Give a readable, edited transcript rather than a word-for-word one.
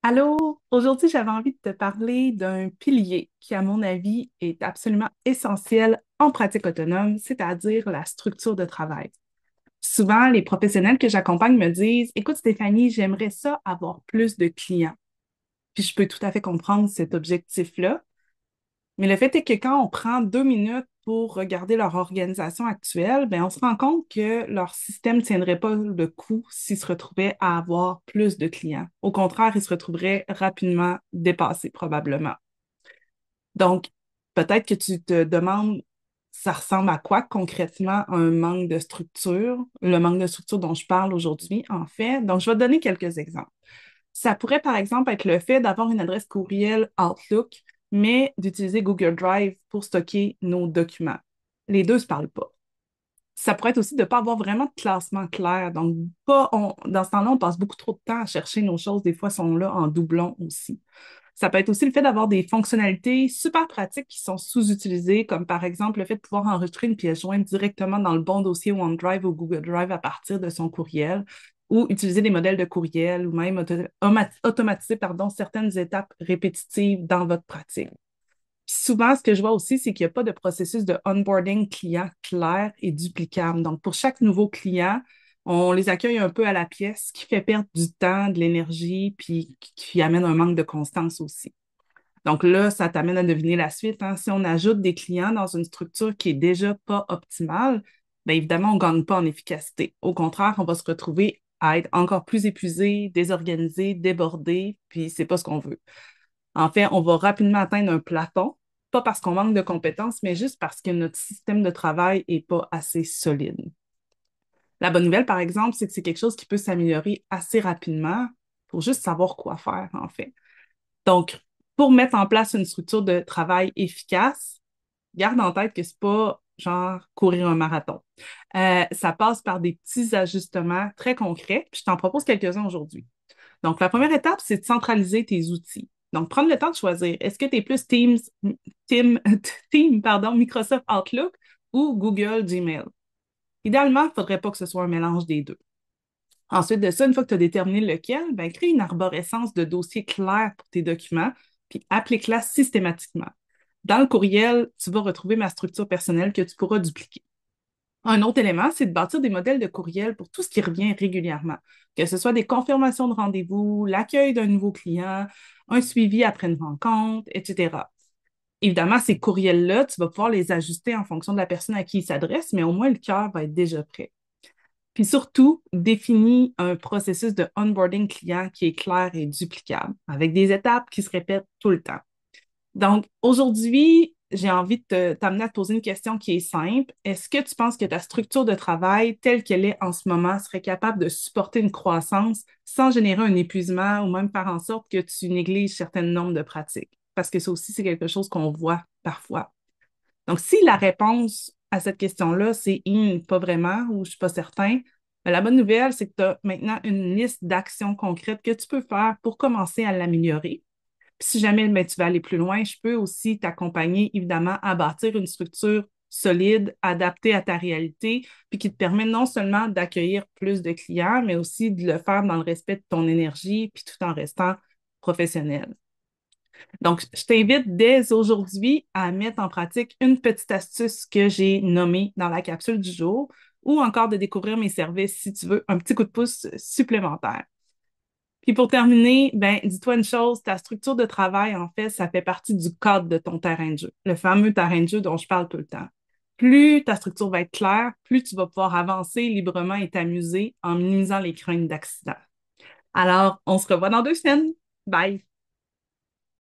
Allô, aujourd'hui j'avais envie de te parler d'un pilier qui, à mon avis, est absolument essentiel en pratique autonome, c'est-à-dire la structure de travail. Souvent, les professionnels que j'accompagne me disent, écoute Stéphanie, j'aimerais ça avoir plus de clients. Puis je peux tout à fait comprendre cet objectif-là, mais le fait est que quand on prend 2 minutes pour regarder leur organisation actuelle, ben, on se rend compte que leur système ne tiendrait pas le coup s'ils se retrouvaient à avoir plus de clients. Au contraire, ils se retrouveraient rapidement dépassés probablement. Donc, peut-être que tu te demandes, ça ressemble à quoi concrètement un manque de structure, le manque de structure dont je parle aujourd'hui, en fait. Donc, je vais te donner quelques exemples. Ça pourrait, par exemple, être le fait d'avoir une adresse courriel Outlook, mais d'utiliser Google Drive pour stocker nos documents. Les deux ne se parlent pas. Ça pourrait être aussi de ne pas avoir vraiment de classement clair. Donc, dans ce temps-là, on passe beaucoup trop de temps à chercher nos choses. Des fois, elles sont là en doublon aussi. Ça peut être aussi le fait d'avoir des fonctionnalités super pratiques qui sont sous-utilisées, comme par exemple le fait de pouvoir enregistrer une pièce jointe directement dans le bon dossier OneDrive ou Google Drive à partir de son courriel, ou utiliser des modèles de courriel, ou même automatiser certaines étapes répétitives dans votre pratique. Puis souvent, ce que je vois aussi, c'est qu'il n'y a pas de processus de onboarding client clair et duplicable. Donc, pour chaque nouveau client, on les accueille un peu à la pièce, ce qui fait perdre du temps, de l'énergie, puis qui amène un manque de constance aussi. Donc là, ça t'amène à deviner la suite, hein. Si on ajoute des clients dans une structure qui est déjà pas optimale, bien évidemment, on ne gagne pas en efficacité. Au contraire, on va se retrouver à être encore plus épuisé, désorganisé, débordé, puis c'est pas ce qu'on veut. En fait, on va rapidement atteindre un plafond, pas parce qu'on manque de compétences, mais juste parce que notre système de travail n'est pas assez solide. La bonne nouvelle, par exemple, c'est que c'est quelque chose qui peut s'améliorer assez rapidement pour juste savoir quoi faire, en fait. Donc, pour mettre en place une structure de travail efficace, garde en tête que c'est pas genre courir un marathon. Ça passe par des petits ajustements très concrets, puis je t'en propose quelques-uns aujourd'hui. Donc, la première étape, c'est de centraliser tes outils. Donc, prendre le temps de choisir, est-ce que tu es plus Team, Microsoft Outlook ou Google Gmail? Idéalement, il ne faudrait pas que ce soit un mélange des deux. Ensuite de ça, une fois que tu as déterminé lequel, ben, crée une arborescence de dossiers clairs pour tes documents, puis applique-la systématiquement. Dans le courriel, tu vas retrouver ma structure personnelle que tu pourras dupliquer. Un autre élément, c'est de bâtir des modèles de courriel pour tout ce qui revient régulièrement, que ce soit des confirmations de rendez-vous, l'accueil d'un nouveau client, un suivi après une rencontre, etc. Évidemment, ces courriels-là, tu vas pouvoir les ajuster en fonction de la personne à qui ils s'adressent, mais au moins le cœur va être déjà prêt. Puis surtout, définis un processus de onboarding client qui est clair et duplicable, avec des étapes qui se répètent tout le temps. Donc, aujourd'hui, j'ai envie de t'amener à te poser une question qui est simple. Est-ce que tu penses que ta structure de travail, telle qu'elle est en ce moment, serait capable de supporter une croissance sans générer un épuisement ou même faire en sorte que tu négliges certaines normes de pratique? Parce que ça aussi, c'est quelque chose qu'on voit parfois. Donc, si la réponse à cette question-là, c'est pas vraiment ou je suis pas certain, ben, la bonne nouvelle, c'est que tu as maintenant une liste d'actions concrètes que tu peux faire pour commencer à l'améliorer. Puis si jamais ben, tu vas aller plus loin, je peux aussi t'accompagner, évidemment, à bâtir une structure solide, adaptée à ta réalité, puis qui te permet non seulement d'accueillir plus de clients, mais aussi de le faire dans le respect de ton énergie, puis tout en restant professionnel. Donc, je t'invite dès aujourd'hui à mettre en pratique une petite astuce que j'ai nommée dans la capsule du jour ou encore de découvrir mes services si tu veux un petit coup de pouce supplémentaire. Puis pour terminer, ben, dis-toi une chose, ta structure de travail, en fait, ça fait partie du cadre de ton terrain de jeu, le fameux terrain de jeu dont je parle tout le temps. Plus ta structure va être claire, plus tu vas pouvoir avancer librement et t'amuser en minimisant les craintes d'accident. Alors, on se revoit dans 2 semaines. Bye!